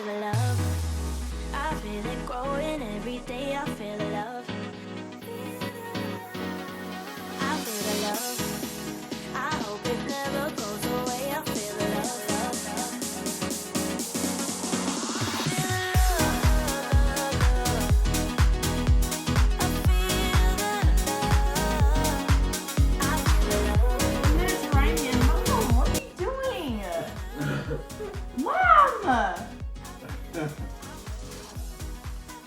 feel the love. I feel it growing every day. I feel the love. I feel the love. I hope it never goes away. I feel the love, love, love.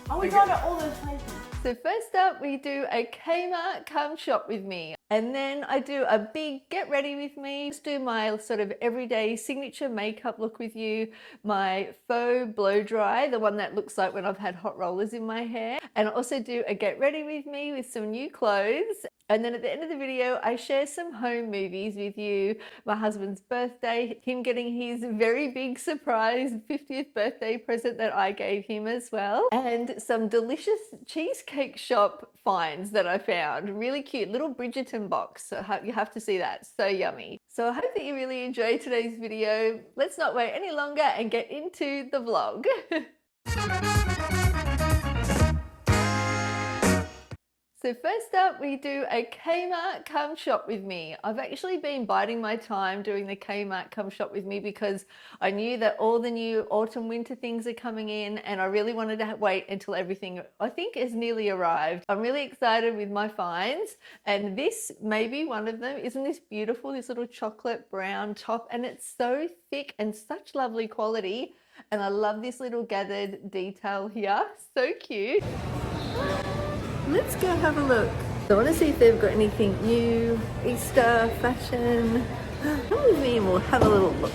Oh, we got it all those places. So first up, we do a Kmart come shop with me. And then I do a big get ready with me. Just do my sort of everyday signature makeup look with you. My faux blow dry, the one that looks like when I've had hot rollers in my hair. And I also do a get ready with me with some new clothes. And then at the end of the video, I share some home movies with you. My husband's birthday, him getting his very big surprise 50th birthday present that I gave him as well. And some delicious cheesecake shop finds that I found. Really cute, little Bridgerton box. So you have to see that, so yummy. So I hope that you really enjoyed today's video. Let's not wait any longer and get into the vlog. So first up, we do a Kmart come shop with me. I've actually been biding my time doing the Kmart come shop with me because I knew that all the new autumn winter things are coming in and I really wanted to wait until everything I think has nearly arrived. I'm really excited with my finds and this may be one of them. Isn't this beautiful? This little chocolate brown top, and it's so thick and such lovely quality. And I love this little gathered detail here. So cute. Let's go have a look. So I want to see if they've got anything new, Easter, fashion. Come with me and we'll have a little look.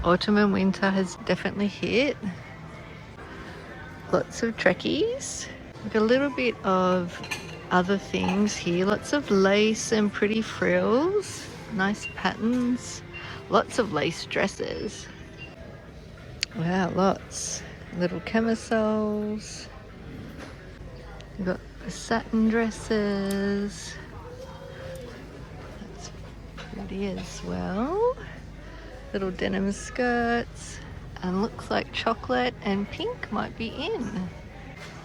Autumn and winter has definitely hit. Lots of trekkies. We've got a little bit of other things here. Lots of lace and pretty frills. Nice patterns. Lots of lace dresses. Wow, lots. Little camisoles. We've got satin dresses. That's pretty as well. Little denim skirts. And looks like chocolate and pink might be in.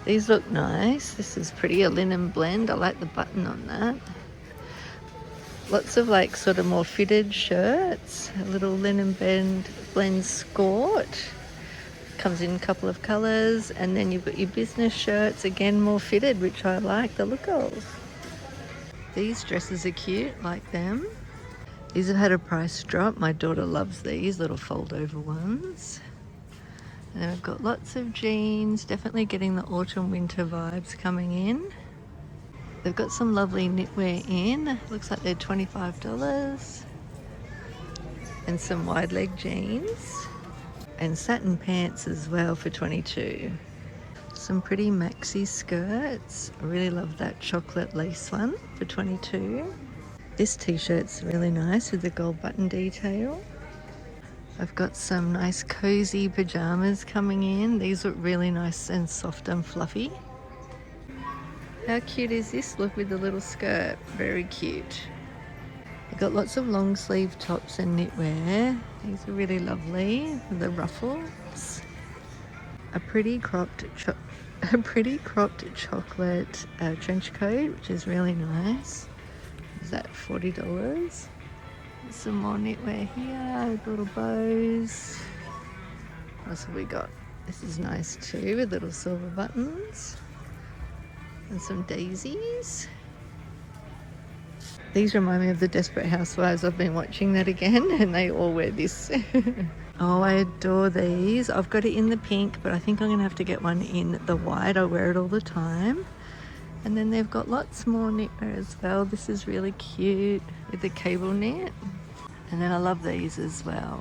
These look nice. This is pretty, a linen blend. I like the button on that. Lots of like sort of more fitted shirts. A little linen blend skirt. Comes in a couple of colours, and then you've got your business shirts, again more fitted, which I like the look of. These dresses are cute, like them. These have had a price drop. My daughter loves these little fold over ones. And then I've got lots of jeans, definitely getting the autumn winter vibes coming in. They've got some lovely knitwear in, looks like they're $25. And some wide leg jeans. And satin pants as well for $22. Some pretty maxi skirts. I really love that chocolate lace one for $22. This t-shirt's really nice with the gold button detail. I've got some nice cozy pajamas coming in. These look really nice and soft and fluffy. How cute is this? Look with the little skirt. Very cute. I've got lots of long sleeve tops and knitwear. These are really lovely. The ruffles. A pretty cropped chocolate trench coat, which is really nice. Is that $40? Some more knitwear here with little bows. What else have we got? This is nice too with little silver buttons. And some daisies. These remind me of the Desperate Housewives. I've been watching that again and they all wear this. Oh, I adore these. I've got it in the pink, but I think I'm going to have to get one in the white. I wear it all the time. And then they've got lots more knitwear as well. This is really cute with the cable knit. And then I love these as well.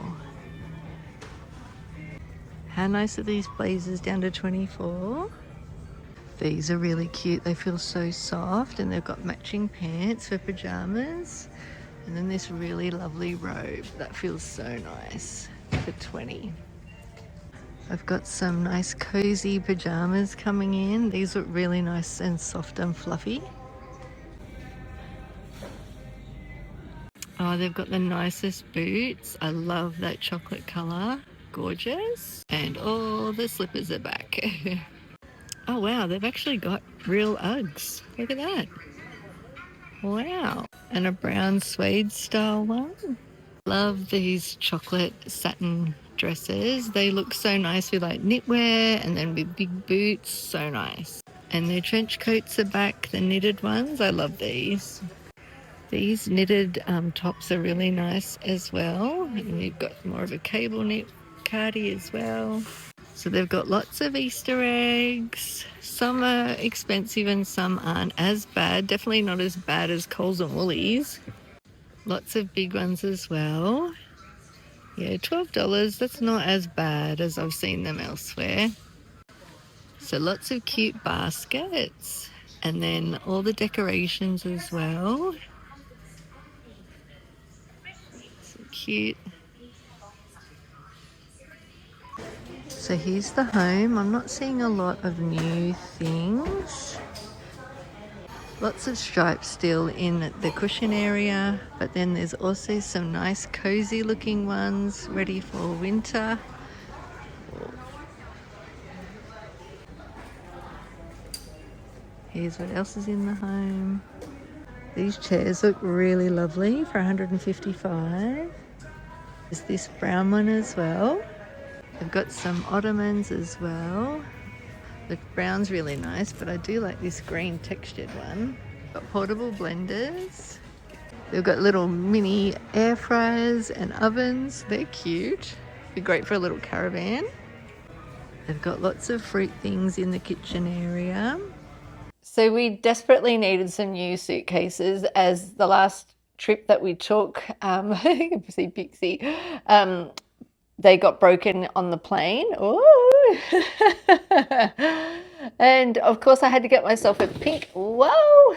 How nice are these blazers down to $24? These are really cute. They feel so soft, and they've got matching pants for pajamas. And then this really lovely robe that feels so nice for $20. I've got some nice cozy pajamas coming in. These look really nice and soft and fluffy. Oh, they've got the nicest boots. I love that chocolate colour. Gorgeous. And all the slippers are back. Oh wow, they've actually got real Uggs. Look at that. Wow. And a brown suede style one. Love these chocolate satin dresses. They look so nice with like knitwear and then with big boots. So nice. And their trench coats are back, the knitted ones. I love these. These knitted tops are really nice as well. And you've got more of a cable knit cardi as well. So they've got lots of Easter eggs. Some are expensive and some aren't as bad. Definitely not as bad as Coles and Woolies. Lots of big ones as well. Yeah, $12. That's not as bad as I've seen them elsewhere. So lots of cute baskets. And then all the decorations as well. So cute. So here's the home. I'm not seeing a lot of new things. Lots of stripes still in the cushion area, but then there's also some nice cozy looking ones ready for winter. Here's what else is in the home. These chairs look really lovely for $155. There's this brown one as well. I've got some ottomans as well. The brown's really nice, but I do like this green textured one. Got portable blenders. They've got little mini air fryers and ovens. They're cute. Be great for a little caravan. They've got lots of fruit things in the kitchen area. So we desperately needed some new suitcases as the last trip that we took, you can see Pixie, they got broken on the plane. Ooh. And of course I had to get myself a pink. Whoa.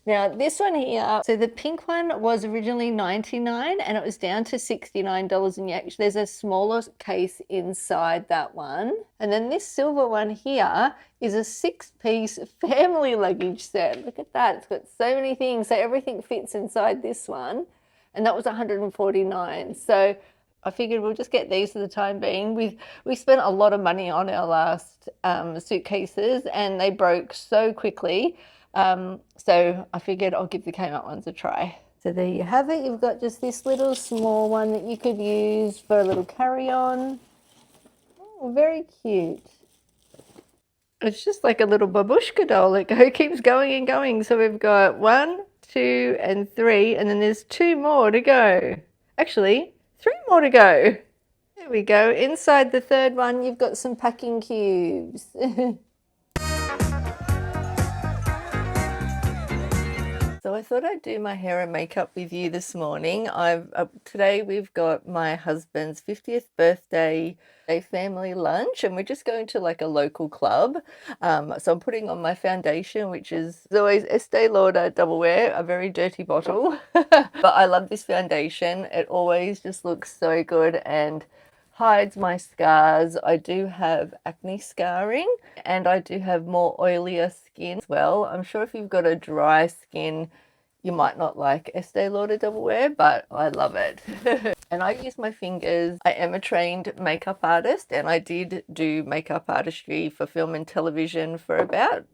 Now this one here, so the pink one was originally $99 and it was down to $69, and actually there's a smaller case inside that one. And then this silver one here is a 6-piece family luggage set. Look at that, it's got so many things, so everything fits inside this one, and that was $149. So I figured we'll just get these for the time being. We spent a lot of money on our last suitcases and they broke so quickly. So I figured I'll give the Kmart ones a try. So there you have it. You've got just this little small one that you could use for a little carry-on. Oh, very cute. It's just like a little babushka doll. It keeps going and going. So we've got 1, 2, and 3, and then there's 2 more to go. Actually, 3 more to go. There we go. Inside the third one, you've got some packing cubes. So I thought I'd do my hair and makeup with you this morning. Today we've got my husband's 50th birthday family lunch, and we're just going to like a local club. So I'm putting on my foundation, which is always Estee Lauder Double Wear, a very dirty bottle. But I love this foundation. It always just looks so good and hides my scars. I do have acne scarring and I do have more oilier skin as well. I'm sure if you've got a dry skin, you might not like Estee Lauder Double Wear, but I love it. And I use my fingers. I am a trained makeup artist and I did do makeup artistry for film and television for about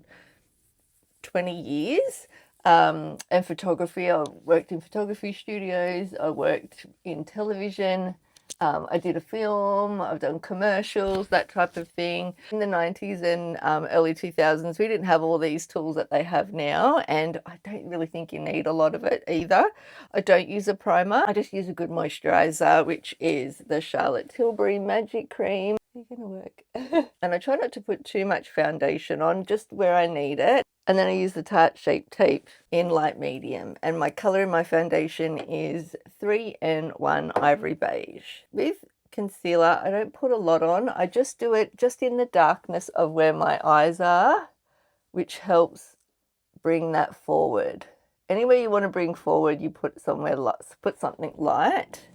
20 years. And photography, I worked in photography studios, I worked in television. I did a film, I've done commercials, that type of thing. In the 90s and early 2000s, we didn't have all these tools that they have now, and I don't really think you need a lot of it either. I don't use a primer, I just use a good moisturizer, which is the Charlotte Tilbury Magic Cream. It's gonna work. And I try not to put too much foundation on, just where I need it. And then I use the Tarte Shape Tape in light medium. And my colour in my foundation is 3N1 Ivory Beige. With concealer, I don't put a lot on. I just do it just in the darkness of where my eyes are, which helps bring that forward. Anywhere you want to bring forward, you put something light.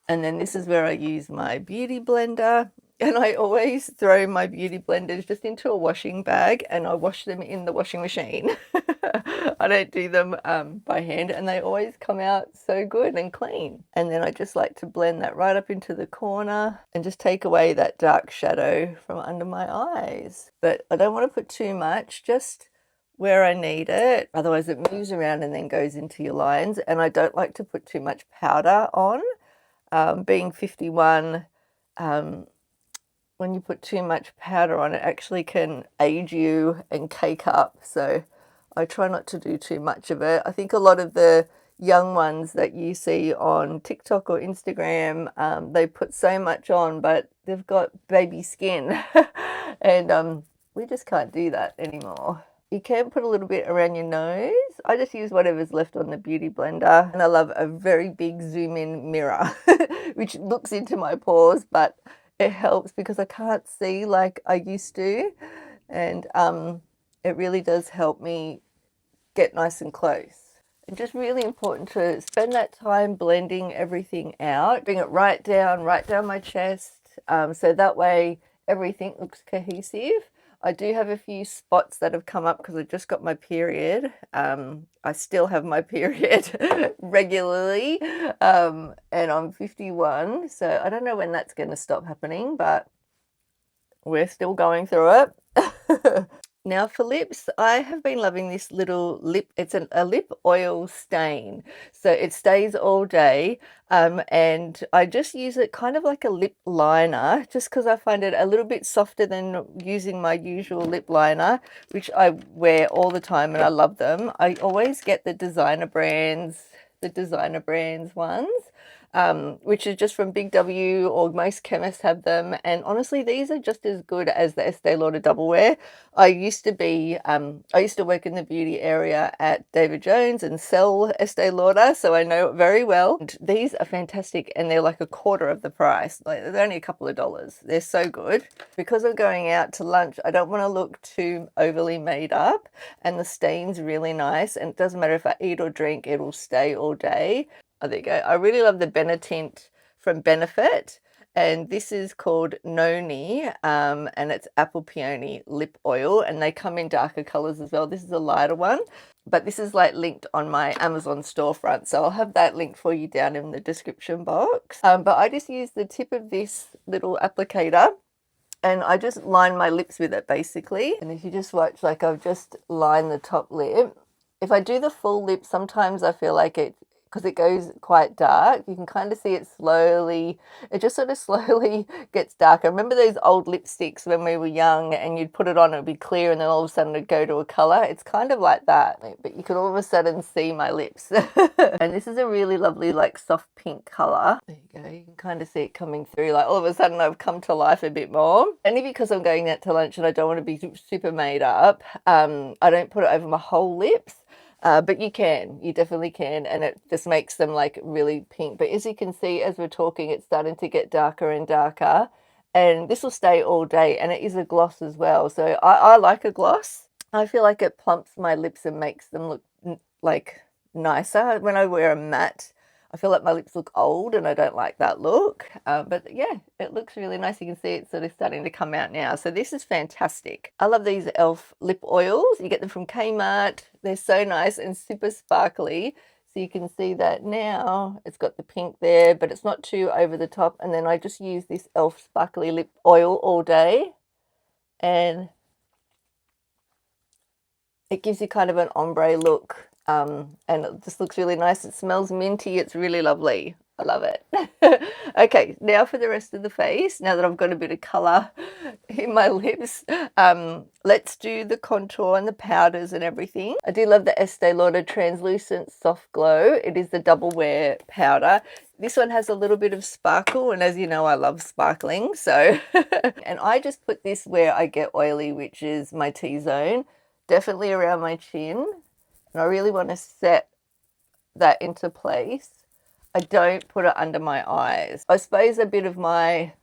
And then this is where I use my beauty blender. And I always throw my beauty blenders just into a washing bag and I wash them in the washing machine. I don't do them by hand, and they always come out so good and clean. And then I just like to blend that right up into the corner and just take away that dark shadow from under my eyes. But I don't want to put too much, just where I need it. Otherwise it moves around and then goes into your lines. And I don't like to put too much powder on. Being 51, when you put too much powder on, it actually can age you and cake up. So I try not to do too much of it. I think a lot of the young ones that you see on TikTok or Instagram, they put so much on, but they've got baby skin. And we just can't do that anymore. You can put a little bit around your nose. I just use whatever's left on the beauty blender. And I love a very big zoom in mirror, which looks into my pores, but it helps because I can't see like I used to. And it really does help me get nice and close. And just really important to spend that time blending everything out. Bring it right down my chest. So that way everything looks cohesive. I do have a few spots that have come up because I just got my period. I still have my period regularly, and I'm 51, so I don't know when that's going to stop happening, but we're still going through it. Now for lips, I have been loving this little lip. It's a lip oil stain. So it stays all day. And I just use it kind of like a lip liner, just because I find it a little bit softer than using my usual lip liner, which I wear all the time and I love them. I always get the designer brands ones. Which is just from Big W, or most chemists have them. And honestly, these are just as good as the Estee Lauder Double Wear. I used to work in the beauty area at David Jones and sell Estee Lauder, so I know it very well. And these are fantastic, and they're like a quarter of the price. Like, they're only a couple of dollars. They're so good. Because I'm going out to lunch, I don't want to look too overly made up, and the stain's really nice, and it doesn't matter if I eat or drink, it will stay all day. Oh, there you go. I really love the Benetint from Benefit, and this is called Noni, and it's apple peony lip oil, and they come in darker colors as well. This is a lighter one, but this is like linked on my Amazon storefront, so I'll have that linked for you down in the description box. But I just use the tip of this little applicator, and I just line my lips with it basically. And if you just watch, like I've just lined the top lip. If I do the full lip, sometimes I feel like because it goes quite dark, you can kind of see it just sort of slowly gets darker. Remember those old lipsticks when we were young and you'd put it on, it would be clear, and then all of a sudden it'd go to a color? It's kind of like that, but you could all of a sudden see my lips. And this is a really lovely, like, soft pink color. There you go. You can kind of see it coming through. Like, all of a sudden I've come to life a bit more. Only because I'm going out to lunch and I don't want to be super made up. I don't put it over my whole lips. But you definitely can, and it just makes them like really pink. But as you can see, as we're talking, it's starting to get darker and darker, and this will stay all day, and it is a gloss as well. So I like a gloss. I feel like it plumps my lips and makes them look like nicer. When I wear a matte, I feel like my lips look old, and I don't like that look. But yeah, it looks really nice. You can see it's sort of starting to come out now. So this is fantastic. I love these e.l.f. lip oils. You get them from Kmart. They're so nice and super sparkly. So you can see that now it's got the pink there, but it's not too over the top. And then I just use this e.l.f. sparkly lip oil all day. And it gives you kind of an ombre look. And it just looks really nice. It smells minty. It's really lovely. I love it. Okay, now for the rest of the face. Now that I've got a bit of colour in my lips, let's do the contour and the powders and everything. I do love the Estee Lauder Translucent Soft Glow. It is the Double Wear powder. This one has a little bit of sparkle, and as you know, I love sparkling. So, and I just put this where I get oily, which is my T-zone, definitely around my chin. And I really want to set that into place. I don't put it under my eyes. I suppose a bit of my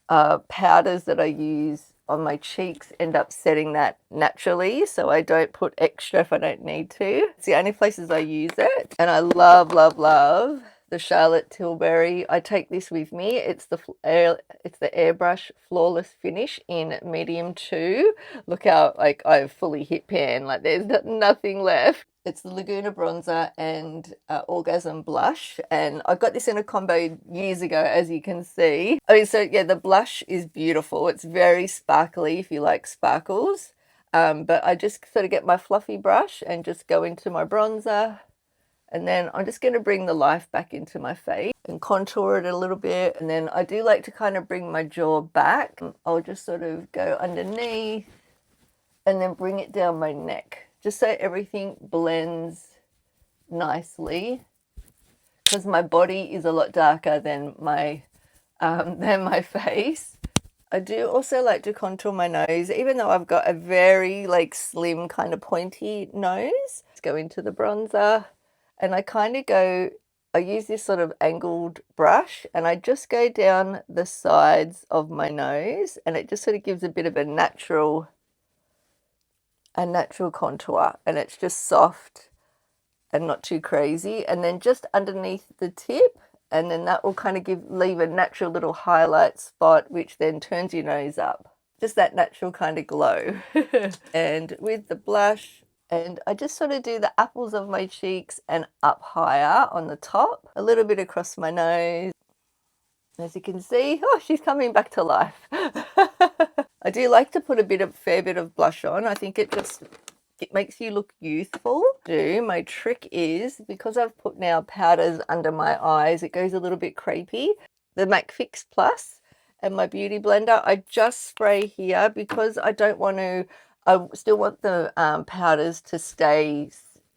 powders that I use on my cheeks end up setting that naturally, so I don't put extra if I don't need to. It's the only places I use it. And I love, love, love the Charlotte Tilbury. I take this with me. It's the airbrush flawless finish in medium 2. Look how like I've fully hit pan, like there's nothing left. It's the Laguna bronzer and orgasm blush, and I got this in a combo years ago, as you can see. I mean, so yeah, the blush is beautiful. It's very sparkly if you like sparkles. But I just sort of get my fluffy brush and just go into my bronzer. And then I'm just going to bring the life back into my face and contour it a little bit. And then I do like to kind of bring my jaw back. I'll just sort of go underneath and then bring it down my neck, just so everything blends nicely. Because my body is a lot darker than my face. I do also like to contour my nose, even though I've got a very like slim kind of pointy nose. Let's go into the bronzer, and I kind of go, I use this sort of angled brush and I just go down the sides of my nose, and it just sort of gives a bit of a natural contour, and it's just soft and not too crazy. And then just underneath the tip, and then that will kind of leave a natural little highlight spot, which then turns your nose up. Just that natural kind of glow. And with the blush, and I just sort of do the apples of my cheeks and up higher on the top, a little bit across my nose. As you can see, oh, she's coming back to life. I do like to put a fair bit of blush on. I think it makes you look youthful. My trick is, because I've put now powders under my eyes, it goes a little bit crepey. The MAC Fix Plus and my beauty blender, I just spray here because I don't want to, I still want the powders to stay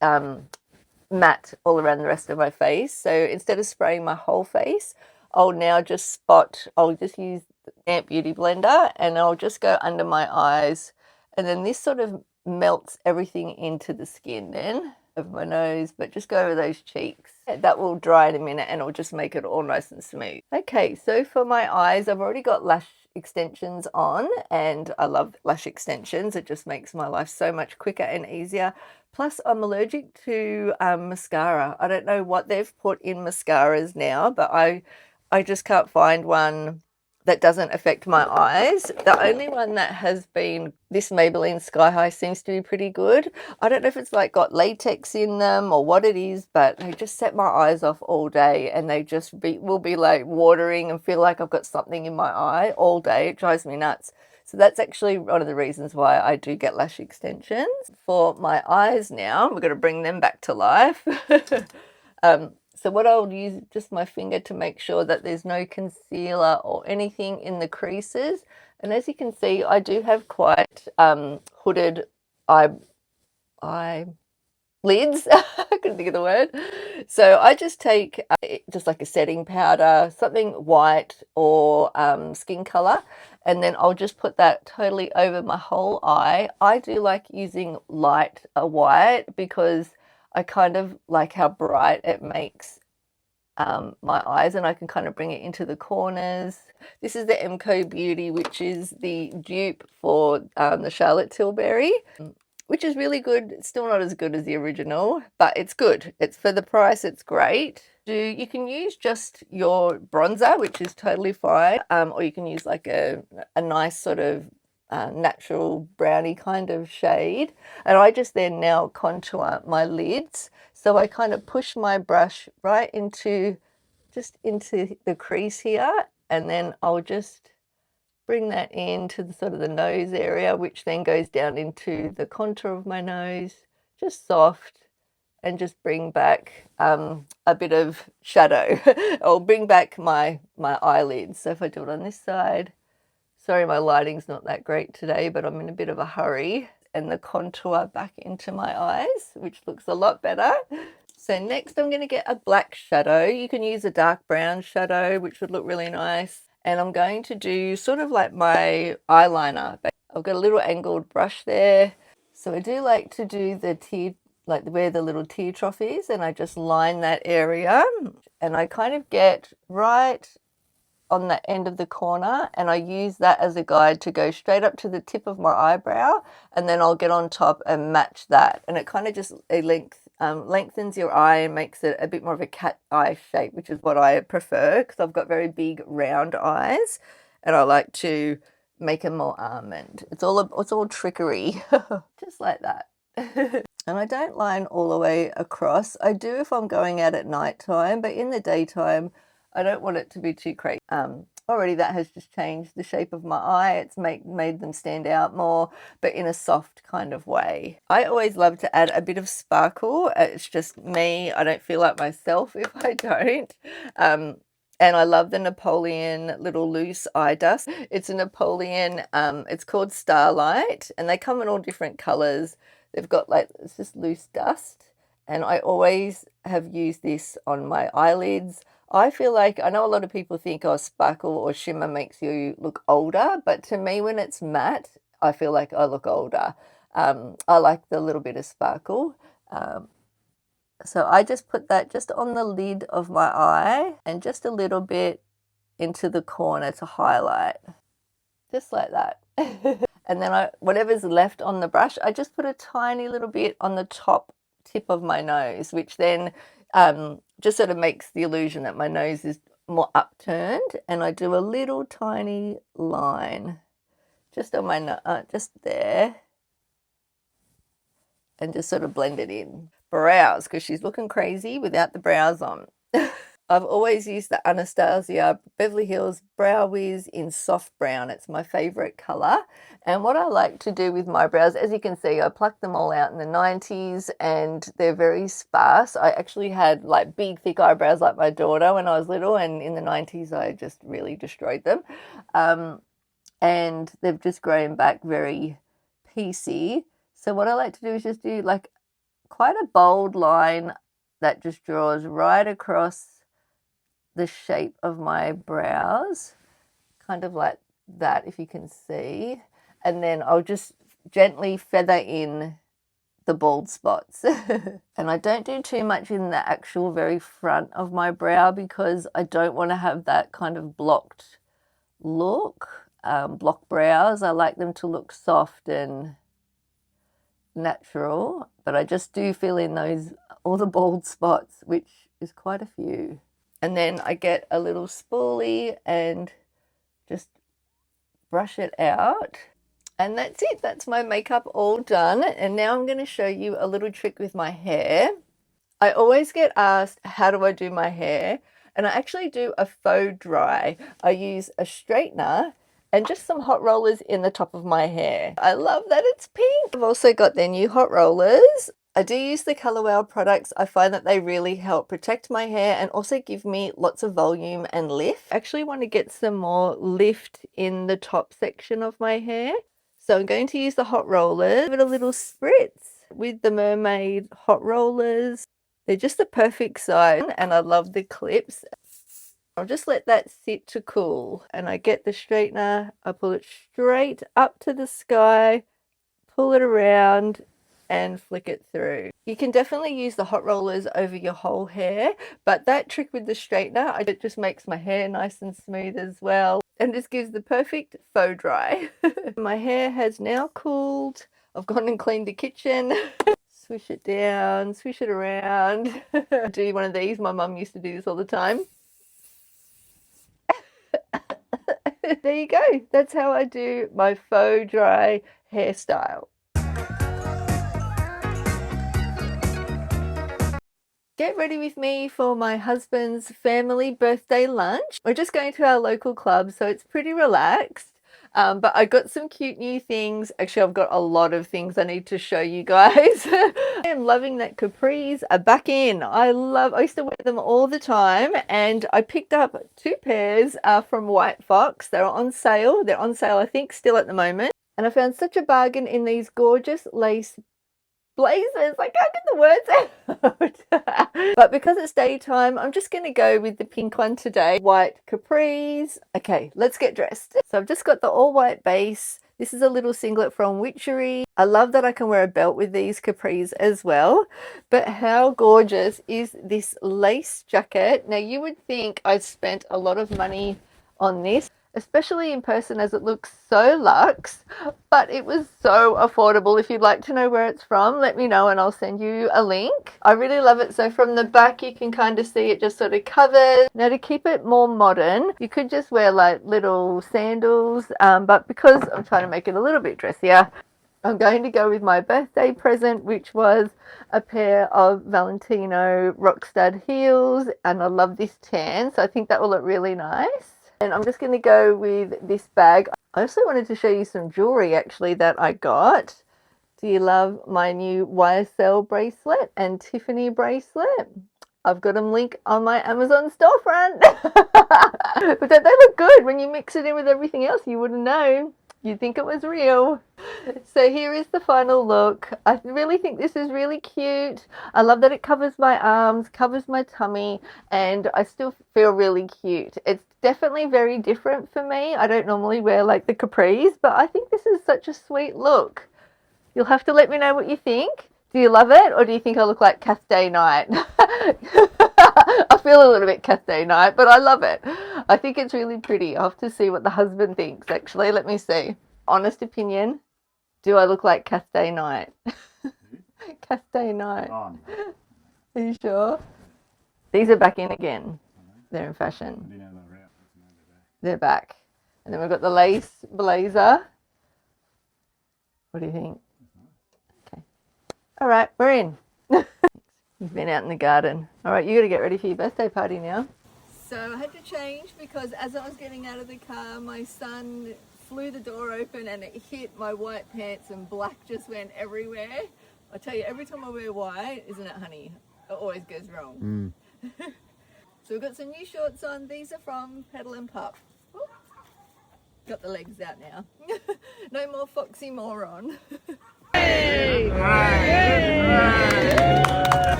matte all around the rest of my face. So instead of spraying my whole face, I'll just use the Amp Beauty Blender, and I'll just go under my eyes, and then this sort of melts everything into the skin then of my nose, but just go over those cheeks. That will dry in a minute and it'll just make it all nice and smooth. Okay, so for my eyes, I've already got lash extensions on, and I love lash extensions. It just makes my life so much quicker and easier. Plus, I'm allergic to mascara. I don't know what they've put in mascaras now, but I just can't find one that doesn't affect my eyes. The only one that has been, this Maybelline Sky High seems to be pretty good. I don't know if it's like got latex in them or what it is, but they just set my eyes off all day, and they just will be like watering and feel like I've got something in my eye all day. It drives me nuts. So that's actually one of the reasons why I do get lash extensions. For my eyes now, we're going to bring them back to life. So what I'll use, just my finger to make sure that there's no concealer or anything in the creases. And as you can see, I do have quite hooded eye lids. I couldn't think of the word. So I just take just like a setting powder, something white or skin color, and then I'll just put that totally over my whole eye. I do like using light white because I kind of like how bright it makes my eyes, and I can kind of bring it into the corners. This is the MCO Beauty, which is the dupe for the Charlotte Tilbury, which is really good. It's still not as good as the original, but it's good. It's for the price, it's great. You can use just your bronzer, which is totally fine, or you can use like a nice sort of natural brownie kind of shade. And I just then now contour my lids. So I kind of push my brush right into the crease here, and then I'll just bring that into the sort of the nose area, which then goes down into the contour of my nose, just soft, and just bring back a bit of shadow. I'll bring back my eyelids. So if I do it on this side, sorry, my lighting's not that great today, but I'm in a bit of a hurry. And the contour back into my eyes, which looks a lot better. So next I'm going to get a black shadow. You can use a dark brown shadow, which would look really nice. And I'm going to do sort of like my eyeliner. I've got a little angled brush there. So I do like to do the tear, like where the little tear trough is, and I just line that area. And I kind of get right on the end of the corner, and I use that as a guide to go straight up to the tip of my eyebrow, and then I'll get on top and match that, and it kind of just lengthens your eye and makes it a bit more of a cat eye shape, which is what I prefer because I've got very big round eyes and I like to make them more almond. It's all trickery, just like that. And I don't line all the way across. I do if I'm going out at night time, but in the daytime, I don't want it to be too crazy. Already that has just changed the shape of my eye. It's made them stand out more, but in a soft kind of way. I always love to add a bit of sparkle. It's just me. I don't feel like myself if I don't. And I love the Napoleon little loose eye dust. It's a Napoleon, it's called Starlight, and they come in all different colors. They've got it's just loose dust, and I always have used this on my eyelids. I feel like, I know a lot of people think, oh, sparkle or shimmer makes you look older, but to me, when it's matte, I feel like I look older. I like the little bit of sparkle. So I just put that just on the lid of my eye and just a little bit into the corner to highlight, just like that. And then whatever's left on the brush, I just put a tiny little bit on the top tip of my nose, which then just sort of makes the illusion that my nose is more upturned. And I do a little tiny line just on my just there, and just sort of blend it in. Brows, because she's looking crazy without the brows on. I've always used the Anastasia Beverly Hills Brow Wiz in soft brown. It's my favorite color. And what I like to do with my brows, as you can see, I plucked them all out in the 90s and they're very sparse. I actually had like big thick eyebrows like my daughter when I was little, and in the 90s I just really destroyed them. And they've just grown back very piecey. So what I like to do is just do like quite a bold line that just draws right across the shape of my brows, kind of like that, if you can see. And then I'll just gently feather in the bald spots. And I don't do too much in the actual very front of my brow because I don't want to have that kind of blocked look, block brows. I like them to look soft and natural, but I just do fill in all the bald spots, which is quite a few. And then I get a little spoolie and just brush it out. And that's it. That's my makeup all done. And now I'm going to show you a little trick with my hair. I always get asked, how do I do my hair? And I actually do a faux dry. I use a straightener and just some hot rollers in the top of my hair. I love that it's pink. I've also got their new hot rollers. I do use the Colour Wow products. I find that they really help protect my hair and also give me lots of volume and lift. I actually want to get some more lift in the top section of my hair. So I'm going to use the hot rollers, give it a little spritz with the Mermaid hot rollers. They're just the perfect size and I love the clips. I'll just let that sit to cool, and I get the straightener, I pull it straight up to the sky, pull it around and flick it through. You can definitely use the hot rollers over your whole hair, but that trick with the straightener, it just makes my hair nice and smooth as well, and just gives the perfect faux dry. My hair has now cooled. I've gone and cleaned the kitchen. Swish it down, swish it around. Do one of these. My mum used to do this all the time. There you go. That's how I do my faux dry hairstyle. Get ready with me for my husband's family birthday lunch. We're just going to our local club, so it's pretty relaxed. But I got some cute new things. Actually, I've got a lot of things I need to show you guys. I am loving that capris are back in. I used to wear them all the time, and I picked up 2 pairs from White Fox. They're on sale. They're on sale, I think, still at the moment. And I found such a bargain in these gorgeous lace blazers. I can't get the words out. But because it's daytime, I'm just going to go with the pink one today. White capris. Okay, let's get dressed. So I've just got the all white base. This is a little singlet from Witchery. I love that I can wear a belt with these capris as well. But how gorgeous is this lace jacket? Now you would think I'd spent a lot of money on this, especially in person as it looks so luxe, but it was so affordable. If you'd like to know where it's from, let me know and I'll send you a link. I really love it. So from the back you can kind of see it just sort of covers. Now to keep it more modern, you could just wear like little sandals, but because I'm trying to make it a little bit dressier, I'm going to go with my birthday present, which was a pair of Valentino Rockstud heels, and I love this tan, so I think that will look really nice. And I'm just going to go with this bag. I also wanted to show you some jewelry actually that I got. Do you love my new YSL bracelet and Tiffany bracelet? I've got them linked on my Amazon storefront. But don't they look good? When you mix it in with everything else, you wouldn't know. You'd think it was real. So here is the final look. I really think this is really cute. I love that it covers my arms, covers my tummy, and I still feel really cute. It's definitely very different for me. I don't normally wear like the capris, but I think this is such a sweet look. You'll have to let me know what you think. Do you love it, or do you think I look like Cath Day Night? I feel a little bit Cath Day Night, but I love it. I think it's really pretty. I'll have to see what the husband thinks, actually. Let me see. Honest opinion, do I look like Cath Day Night? Cath Day Night. Oh, no. Are you sure? These are back in again. They're in fashion. I didn't know they were out. They're back. And then we've got the lace blazer. What do you think? Okay. All right, we're in. You've been out in the garden. All right, you got to get ready for your birthday party now. So I had to change because as I was getting out of the car, my son flew the door open and it hit my white pants and black just went everywhere. I tell you, every time I wear white, isn't it, honey? It always goes wrong. So we've got some new shorts on. These are from Pedal and Pup. Ooh. Got the legs out now. No more Foxy Moron. Hey!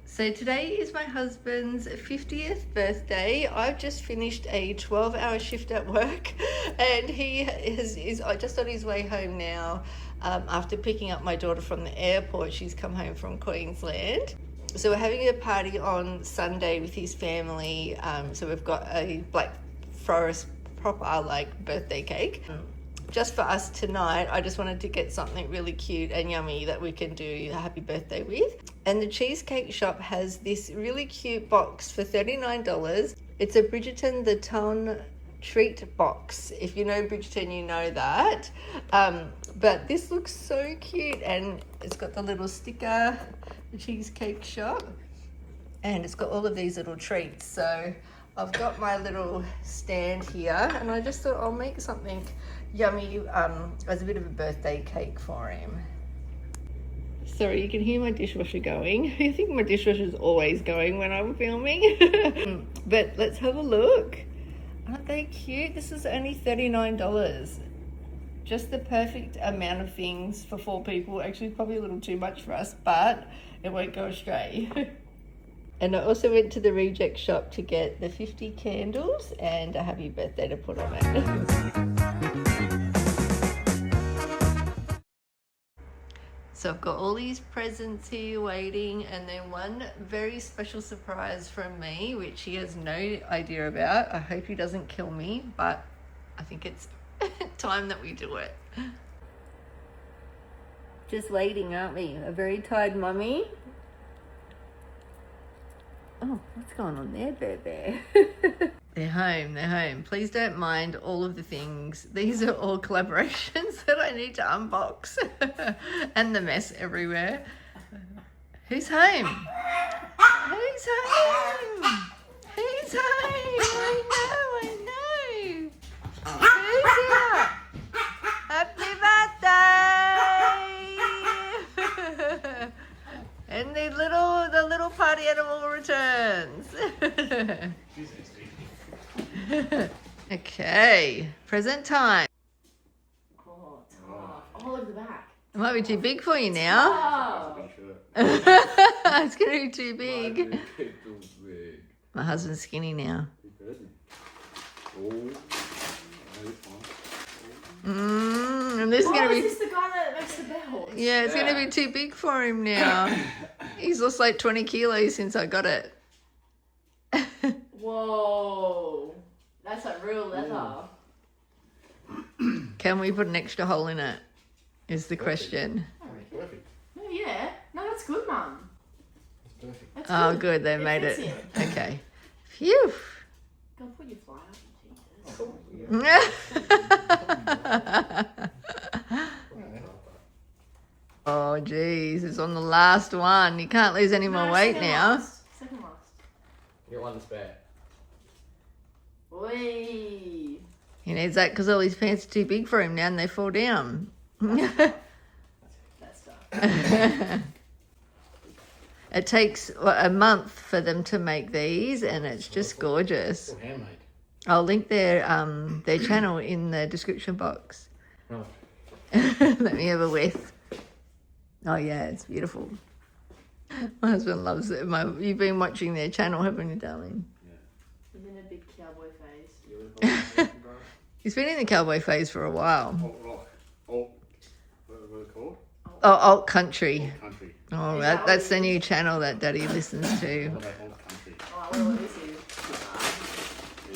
So today is my husband's 50th birthday. I've just finished a 12-hour shift at work and he is just on his way home now after picking up my daughter from the airport. She's come home from Queensland. So we're having a party on Sunday with his family. So we've got a Black Forest proper like birthday cake. Just for us tonight, I just wanted to get something really cute and yummy that we can do a happy birthday with. And the Cheesecake Shop has this really cute box for $39. It's a Bridgerton The Ton treat box. If you know Bridgerton, you know that. But this looks so cute and it's got the little sticker, the Cheesecake Shop, and it's got all of these little treats. So I've got my little stand here and I just thought I'll make something yummy as a bit of a birthday cake for him. Sorry, you can hear my dishwasher going. I think my dishwasher's always going when I'm filming. But let's have a look. Aren't they cute? This is only $39. Just the perfect amount of things for 4 people. Actually, probably a little too much for us, but it won't go astray. And I also went to the reject shop to get the 50 candles and a happy birthday to put on it. So I've got all these presents here waiting, and then one very special surprise from me, which he has no idea about. I hope he doesn't kill me, but I think it's time that we do it. Just waiting, aren't we? A very tired mummy. Oh, what's going on there, Bear? They're home. Please don't mind all of the things. These are all collaborations that I need to unbox. And the mess everywhere. Who's home? Who's home? Who's home? I know. Who's here? Happy birthday! And the little party animal returns. Okay, present time. Oh, look at the back. It might be too big for you now. Oh. It's gonna be too big. My husband's skinny now. And this is gonna be. Is this the guy that makes the bells? Yeah, it's gonna be too big for him now. He's lost like 20 kilos since I got it. Whoa. That's like real leather. Can we put an extra hole in it? Is the question. Perfect. No, yeah. No, that's good, Mum. That's perfect. That's Oh, good. good. They made fits it. in. Okay. Phew. Go put your fly up, Jesus. Oh, yeah. Oh, geez. It's on the last one. You can't lose any more weight second now. last. Second last. Get one spare. Wee. He needs that because all his pants are too big for him now and they fall down. That's tough. It takes a month for them to make these and it's just gorgeous. All handmade. I'll link their channel in the description box. Right. Let me have a whiff. Oh yeah, it's beautiful. My husband loves it. You've been watching their channel, haven't you, darling? He's in a big cowboy phase. He's been in the cowboy phase for a while. What are they called? Oh, alt country. Old country. Oh, Is that that's what the it new channel that Daddy listens to. What are they old country? Oh, I wonder what this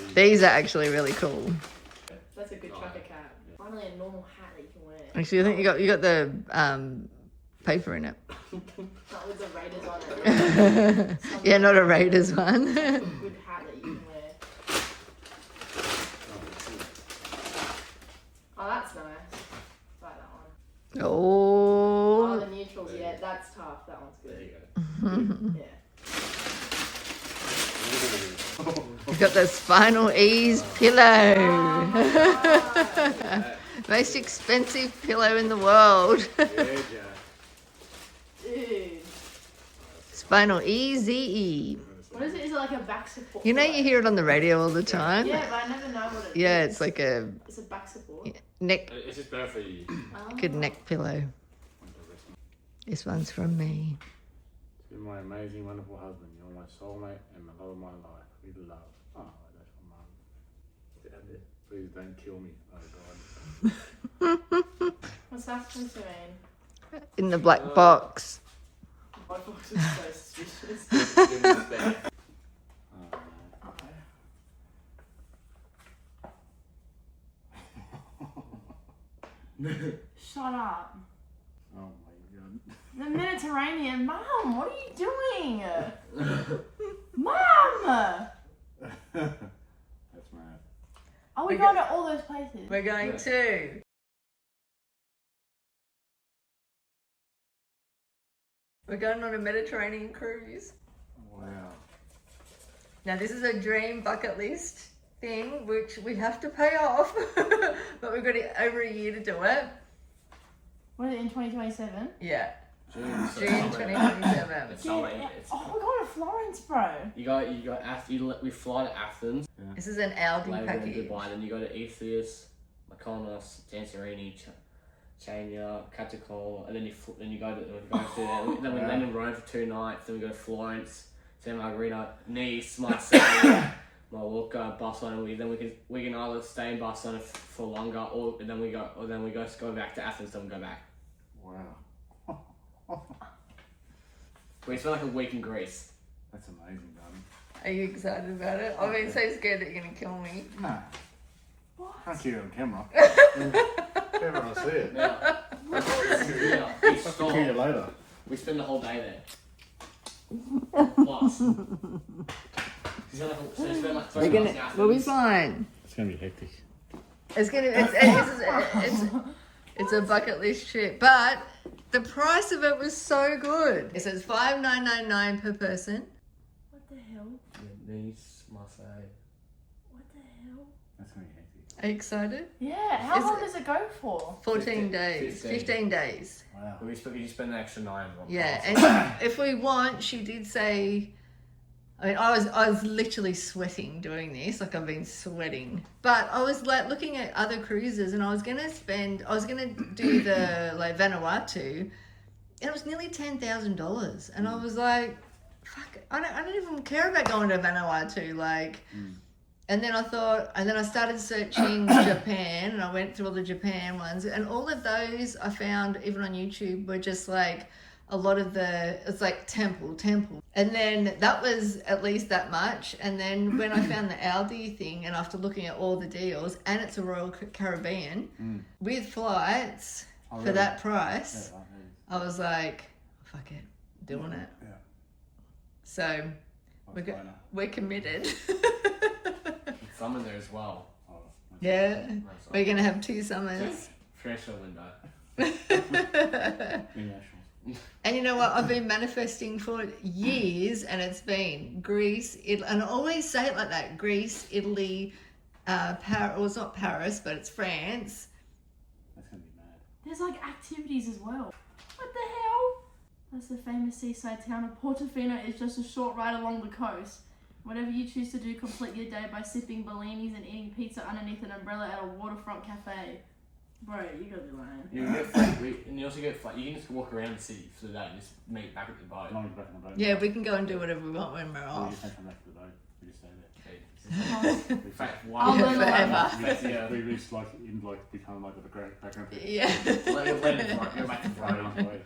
is. These are actually really cool. That's a good trucker cap. Finally, a normal hat that you can wear. Actually, I think you got the paper in it. Not with the Raiders on it. Yeah, not a Raiders one. Good hat that you can wear. Oh, that's nice. Like that one. Oh, Oh, the neutrals, yeah, that's tough. That one's There you good. go. Yeah. you've got the spinal ease pillow. Yeah. Most expensive pillow in the world. Yeah, Jack. Dude. Spinal easy. What is it? Is it like a back support? You know you pillow? hear it on the radio all the time. Yeah, but I never know what it is. Yeah, it's like a It's a back support. neck, It's just better for you. Oh. good neck pillow. This one's from me. To my amazing, wonderful husband, you're my soulmate and the love of my life. We love. Oh, that's from Mum. Please don't kill me. Oh God. What's that supposed to mean? In the black box. My box is so suspicious. Shut up. Oh my God. The Mediterranean. Mum, what are you doing? Mum! That's mad. Are we going to all those places? We're going to. We're going on a Mediterranean cruise. Wow. Now this is a dream bucket list thing, which we have to pay off, but we've got over a year to do it. What is it, in 2027? Yeah, June June 2027. It's Yeah. so late. It's, Oh, we're going to Florence, bro. you got we fly to Athens. This is an Aldi Later in package. Dubai, then you go to Ethius, Mykonos, Santorini, Chania, Katakol, and then you go to then we land in Rome for 2 nights. Then we go to Florence, San Margherita, Nice, Marseille, Mallorca, Barcelona. We can either stay in Barcelona for longer, or then we go back to Athens. Then we go back. Wow. We spent like a week in Greece. That's amazing, darling. Are you excited about it? I've been so scared that you're gonna kill me. Nah, What? can't keep it on camera. Everyone will see it. Yeah. We I'll kill you later. We spend the whole day there. Plus. So we spend like 3 months in Athens. We'll be fine. It's gonna be hectic. It's a bucket list trip, but the price of it was so good. It says $5,999 per person. What the hell? Nice, Marseille. What the hell? That's gonna be hectic. Are you excited? Yeah, how Is long it- does it go for? 14 days. 15 days. Wow. You spend an extra 9 months. Yeah, and if we want, she did say, I mean, I was literally sweating doing this, like I've been sweating. But I was like looking at other cruises, and I was gonna do the like Vanuatu, and it was nearly $10,000, and I was like, fuck, I don't even care about going to Vanuatu, like. And then I started searching Japan, and I went through all the Japan ones, and all of those I found, even on YouTube, were just like a lot of it's like temple. And then that was at least that much. And then when I found the Aldi thing, and after looking at all the deals, and it's a Royal Caribbean with flights for that price, I was like, fuck it, doing it. Yeah. So we're committed. Summer there as well. Yeah, we're going to have 2 summers. Fresh window. And you know what? I've been manifesting for years, and it's been Greece, and I always say it like that: Greece, Italy, Paris. Well, it's not Paris, but it's France. That's gonna be mad. There's like activities as well. What the hell? That's the famous seaside town of Portofino. Is just a short ride along the coast. Whatever you choose to do, complete your day by sipping Bellinis and eating pizza underneath an umbrella at a waterfront cafe. Bro, you gotta be lying. You get free, and you also get flight. You can just walk around the city for the day and just meet back at the boat. As long as we're back on the boat. Yeah, we can go and do whatever we want when we're We off. just don't come back to the boat. We just stay there. In fact, I'll learn Forever. Yeah. We just like become like the great background people. Yeah. Let it go back to Friday.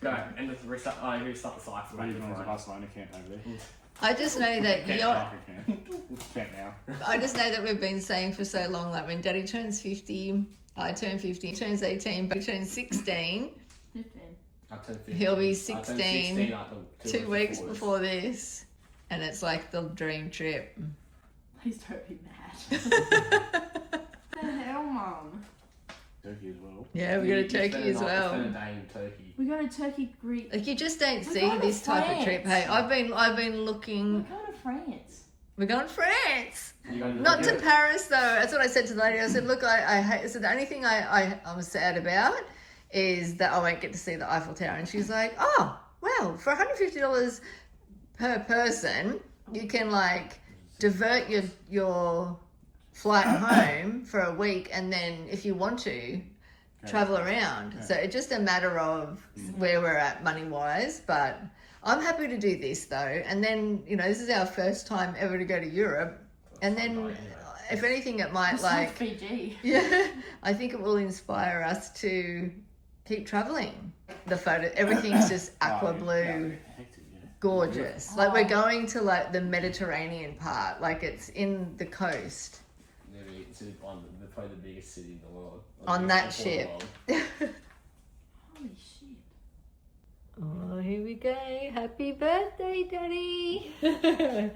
Go and just restart the cycle. Maybe when there's a Barcelona camp over there. I just know that Can't now. I just know that we've been saying for so long, like when Daddy turns 50, I turn 50, he turns 18, but he turns 16. 15. I'll turn 15. He'll be I'll turn 16 after 2 weeks before this, and it's like the dream trip. Please don't be mad. What the hell, Mum? Turkey as well. Yeah, we go to Turkey as well. Spend a day in Turkey. We go to Turkey, Greece. Like you just don't We're see going to this type of trip. Hey, France. I've been We're looking. going to France. We're going to France. You go to Not to Paris though. That's what I said to the lady. I said, look, I hate. So the only thing I'm sad about is that I won't get to see the Eiffel Tower. And she's like, oh, well, for $150 per person, you can like divert your flight home for a week, and then if you want to, travel around. So it's just a matter of where we're at money wise, but I'm happy to do this though. And then, you know, this is our first time ever to go to Europe. And then if anything, it might It's like, Fiji. yeah, I think it will inspire us to keep traveling. The photo, everything's just aqua blue, gorgeous. Like we're going to like the Mediterranean part, like it's in the coast. It's probably the biggest city in the world. On that ship. Holy shit. Oh, here we go. Happy birthday, Daddy. I'm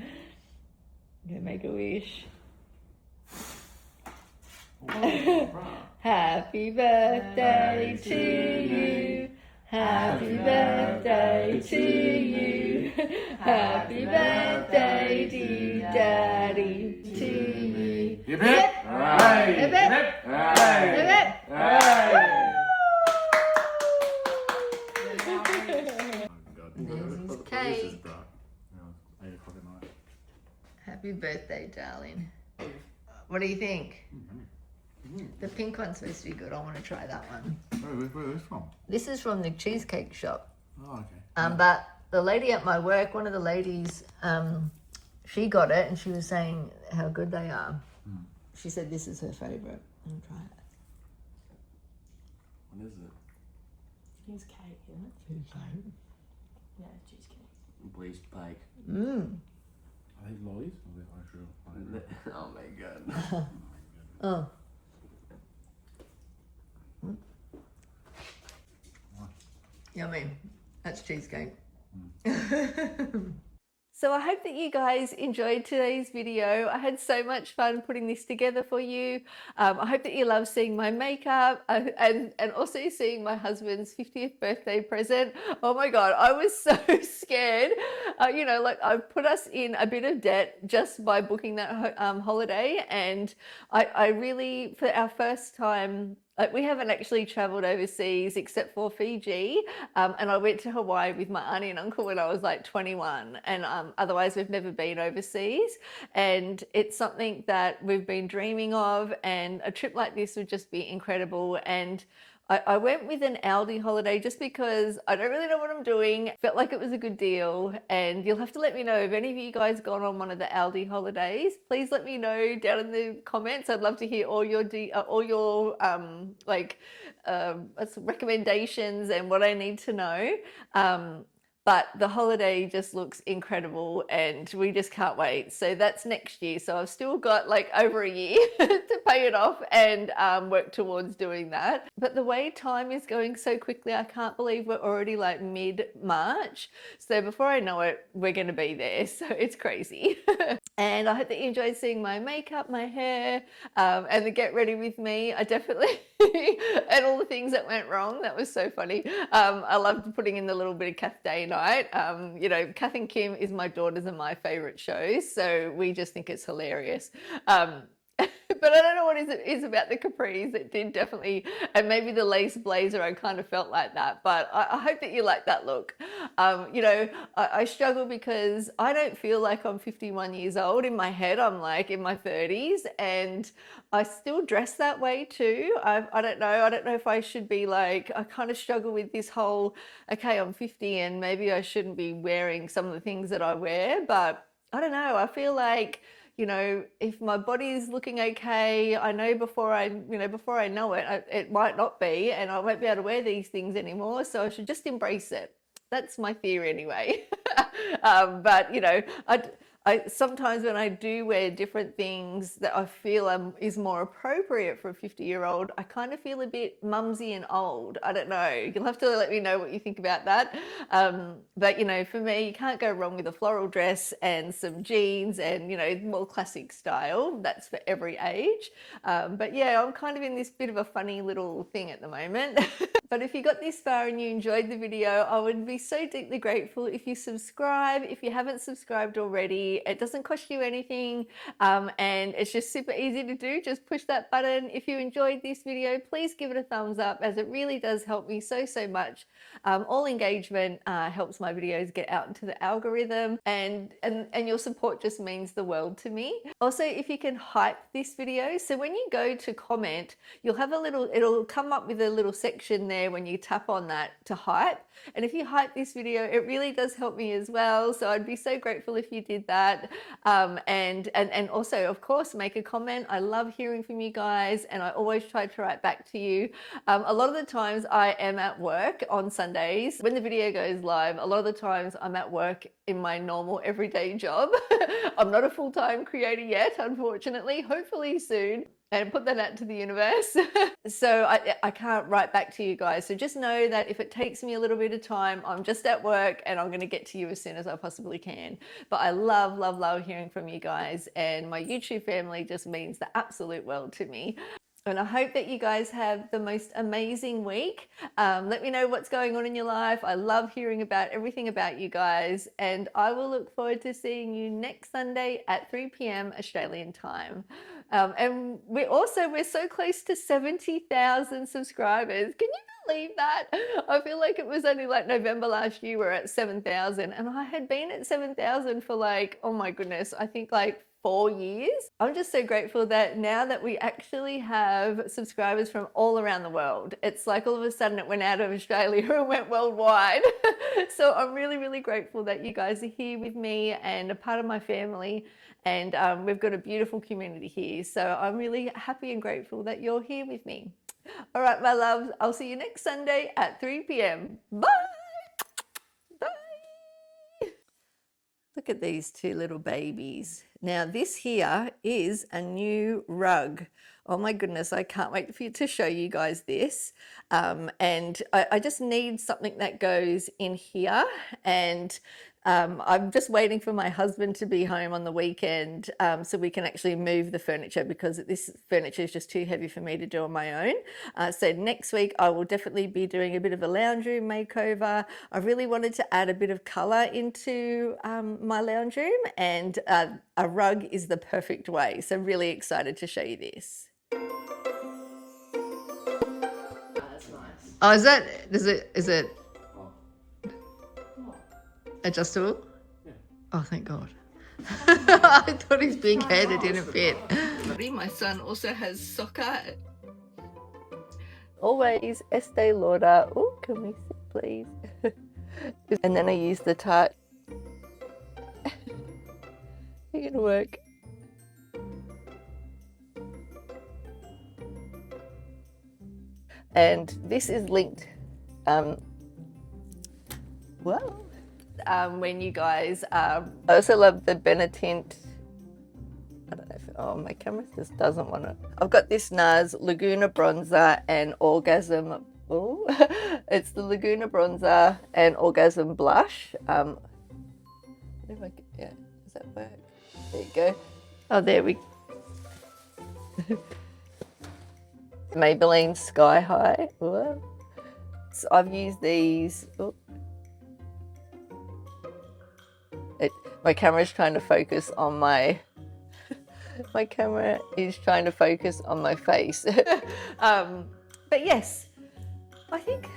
gonna make a wish. Happy birthday to you. Happy birthday to you. Happy birthday, dear Daddy, to you. Hip hip! Hooray! Hip hip! Hooray! Hip hip! Hooray! There's his This cake. is dark. 8 o'clock at night. Happy birthday, darling. What do you think? The pink one's supposed to be good. I want to try that one. Where is this from? This is from the cheesecake shop. Oh, okay. But the lady at my work, one of the ladies, she got it and she was saying how good they are. She said this is her favourite. I'll try it. What is it? It's cake, isn't it? Cheesecake. Yeah, cheesecake. Bleached bake. Are these lollies? Or are they actual? Oh my god. Oh. Yummy. That's cheesecake. So I hope that you guys enjoyed today's video. I had so much fun putting this together for you. I hope that you love seeing my makeup and also seeing my husband's 50th birthday present. Oh my God, I was so scared. You know, like I put us in a bit of debt just by booking that holiday. And I really, for our first time, like we haven't actually traveled overseas except for Fiji, and I went to Hawaii with my auntie and uncle when I was like 21, and otherwise we've never been overseas, and it's something that we've been dreaming of, and a trip like this would just be incredible. And I went with an Aldi holiday just because I don't really know what I'm doing. Felt like it was a good deal, and you'll have to let me know if any of you guys gone on one of the Aldi holidays. Please let me know down in the comments. I'd love to hear all your recommendations and what I need to know. But the holiday just looks incredible and we just can't wait. So that's next year. So I've still got like over a year to pay it off and work towards doing that. But the way time is going so quickly, I can't believe we're already like mid-March. So before I know it, we're going to be there. So it's crazy. And I hope that you enjoyed seeing my makeup, my hair, and the get ready with me. I definitely, and all the things that went wrong. That was so funny. I loved putting in the little bit of Kath Day night. You know, Kath and Kim is my daughters and my favorite shows. So we just think it's hilarious. But I don't know what it is about the capris. It did definitely, and maybe the lace blazer, I kind of felt like that. But I hope that you like that look. You know, I struggle because I don't feel like I'm 51 years old. In my head, I'm like in my 30s, and I still dress that way too. I don't know. I don't know if I should be like, I kind of struggle with this whole, okay, I'm 50 and maybe I shouldn't be wearing some of the things that I wear. But I don't know. I feel like, you know, if my body's looking okay, I know before I know it, it might not be, and I won't be able to wear these things anymore. So I should just embrace it. That's my theory anyway. But, you know, I sometimes when I do wear different things that I feel is more appropriate for a 50-year-old, I kind of feel a bit mumsy and old. I don't know. You'll have to let me know what you think about that. But, you know, for me, you can't go wrong with a floral dress and some jeans and, you know, more classic style. That's for every age. But yeah, I'm kind of in this bit of a funny little thing at the moment. But if you got this far and you enjoyed the video, I would be so deeply grateful if you subscribe. If you haven't subscribed already, it doesn't cost you anything, and it's just super easy to do. Just push that button. If you enjoyed this video, please give it a thumbs up, as it really does help me so much. All engagement helps my videos get out into the algorithm, and your support just means the world to me. Also, if you can hype this video, so when you go to comment, you'll have it'll come up with a little section there when you tap on that to hype. And if you hype this video, it really does help me as well. So I'd be so grateful if you did that. And also, of course, make a comment. I love hearing from you guys, and I always try to write back to you. A lot of the times I am at work on Sundays. When the video goes live, a lot of the times I'm at work in my normal everyday job. I'm not a full-time creator yet, unfortunately. Hopefully soon. And put that out to the universe. So I can't write back to you guys. So just know that if it takes me a little bit of time, I'm just at work and I'm going to get to you as soon as I possibly can. But I love hearing from you guys, and my YouTube family just means the absolute world to me. And I hope that you guys have the most amazing week. Let me know what's going on in your life. I love hearing about everything about you guys. And I will look forward to seeing you next Sunday at 3 p.m. Australian time. And we're so close to 70,000 subscribers. Can you believe that? I feel like it was only like November last year we're at 7,000. And I had been at 7,000 for like, oh my goodness, I think like 4 years. I'm just so grateful that now that we actually have subscribers from all around the world, it's like all of a sudden it went out of Australia and went worldwide. So I'm really grateful that you guys are here with me and a part of my family, and we've got a beautiful community here. So I'm really happy and grateful that you're here with me. All right, my loves, I'll see you next Sunday at 3 p.m. Bye! Look at these two little babies. Now this here is a new rug. Oh my goodness, I can't wait to show you guys this. And I just need something that goes in here, and I'm just waiting for my husband to be home on the weekend so we can actually move the furniture, because this furniture is just too heavy for me to do on my own. So next week I will definitely be doing a bit of a lounge room makeover. I really wanted to add a bit of colour into my lounge room, and a rug is the perfect way. So really excited to show you this. That's nice. Oh, is it adjustable? Yeah. Oh, thank God. I thought his big head, it didn't fit. My son also has soccer. always Estee Lauder. Oh, can we sit, please? And then I use the Tarte. It's gonna work. And this is linked. When you guys, I also love the Benetint. I don't know if, oh, my camera just doesn't want to. I've got this NARS Laguna Bronzer and Orgasm. Oh, it's the Laguna Bronzer and Orgasm Blush. Yeah, does that work? There you go. Oh, there we Maybelline Sky High. Whoa. So I've used these. Oh. My camera is trying to focus on my camera is trying to focus on my face. But yes, I think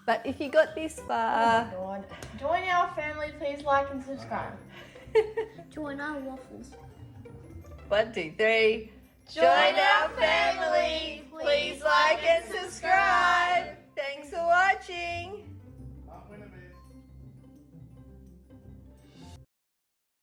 but if you got this far, Oh my God. Join our family, please like and subscribe. Join our waffles. 1, 2, 3. Join our family. Please like and